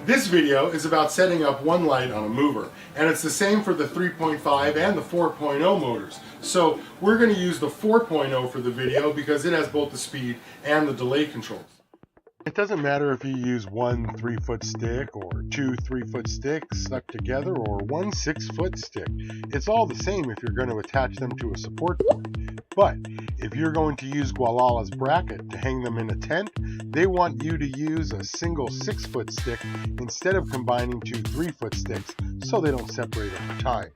This video is about setting up one light on a mover, and it's the same for the 3.5 and the 4.0 motors. So we're going to use the 4.0 for the video because it has both the speed and the delay controls. It doesn't matter if you use one 3-foot stick or two 3-foot sticks stuck together or one 6-foot stick. It's all the same if you're going to attach them to a support board. But if you're going to use Gualala's bracket to hang them in a tent, they want you to use a single 6-foot stick instead of combining two 3-foot sticks so they don't separate over time.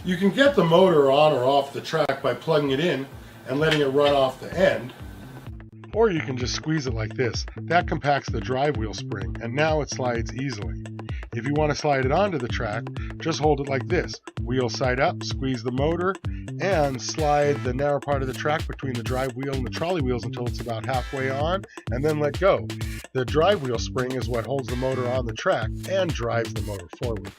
You can get the motor on or off the track by plugging it in and letting it run off the end. Or you can just squeeze it like this. That compacts the drive wheel spring and now it slides easily. If you want to slide it onto the track, just hold it like this. Wheel side up, squeeze the motor, and slide the narrow part of the track between the drive wheel and the trolley wheels until it's about halfway on, and then let go. The drive wheel spring is what holds the motor on the track and drives the motor forward.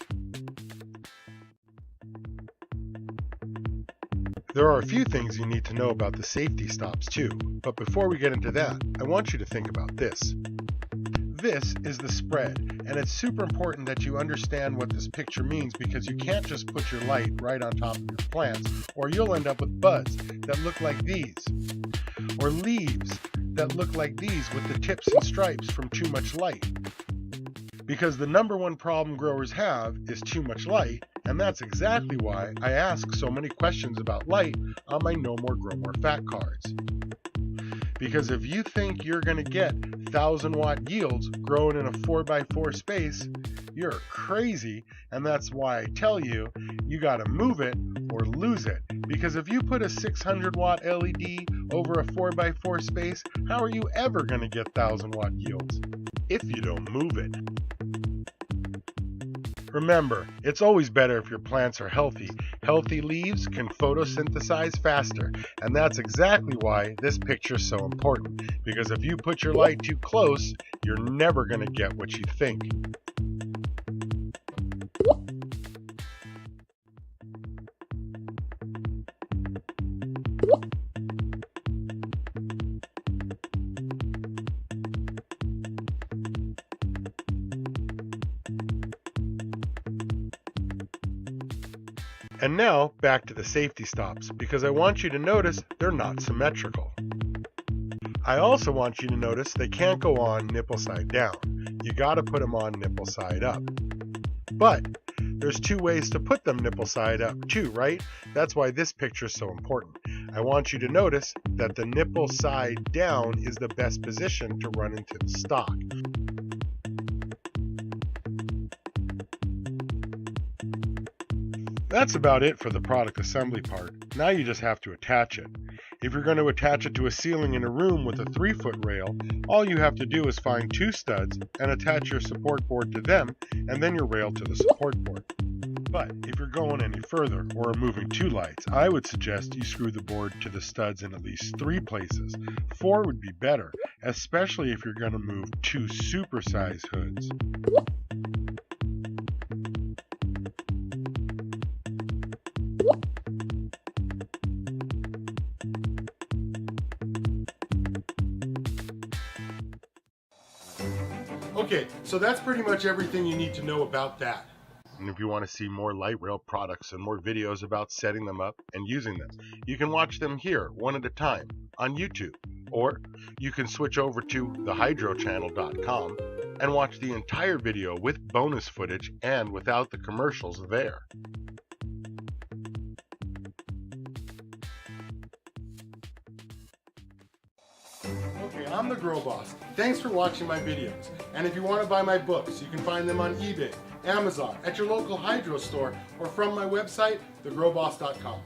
There are a few things you need to know about the safety stops too, but before we get into that, I want you to think about this. This is the spread, and it's super important that you understand what this picture means because you can't just put your light right on top of your plants or you'll end up with buds that look like these, or leaves that look like these with the tips and stripes from too much light. Because the number one problem growers have is too much light, and that's exactly why I ask so many questions about light on my No More Grow More Fat cards. Because if you think you're going to get 1,000-watt yields growing in a 4x4 space, you're crazy, and that's why I tell you, you got to move it or lose it. Because if you put a 600-watt LED over a 4x4 space, how are you ever going to get 1,000-watt yields? If you don't move it. Remember, it's always better if your plants are healthy. Healthy leaves can photosynthesize faster, and that's exactly why this picture is so important. Because if you put your light too close, you're never going to get what you think. And now, back to the safety stops, because I want you to notice they're not symmetrical. I also want you to notice they can't go on nipple side down. You gotta put them on nipple side up. But there's two ways to put them nipple side up too, right? That's why this picture is so important. I want you to notice that the nipple side down is the best position to run into the stock. That's about it for the product assembly part. Now you just have to attach it. If you're going to attach it to a ceiling in a room with a 3-foot rail, all you have to do is find two studs and attach your support board to them and then your rail to the support board. But if you're going any further or removing two lights, I would suggest you screw the board to the studs in at least 3 places. 4 would be better, especially if you're going to move 2 supersize hoods. Okay, so that's pretty much everything you need to know about that. And if you want to see more light rail products and more videos about setting them up and using them, you can watch them here one at a time on YouTube. Or you can switch over to thehydrochannel.com and watch the entire video with bonus footage and without the commercials there. Okay, I'm the Grow Boss. Thanks for watching my videos. And if you want to buy my books, you can find them on eBay, Amazon, at your local hydro store, or from my website, thegrowboss.com.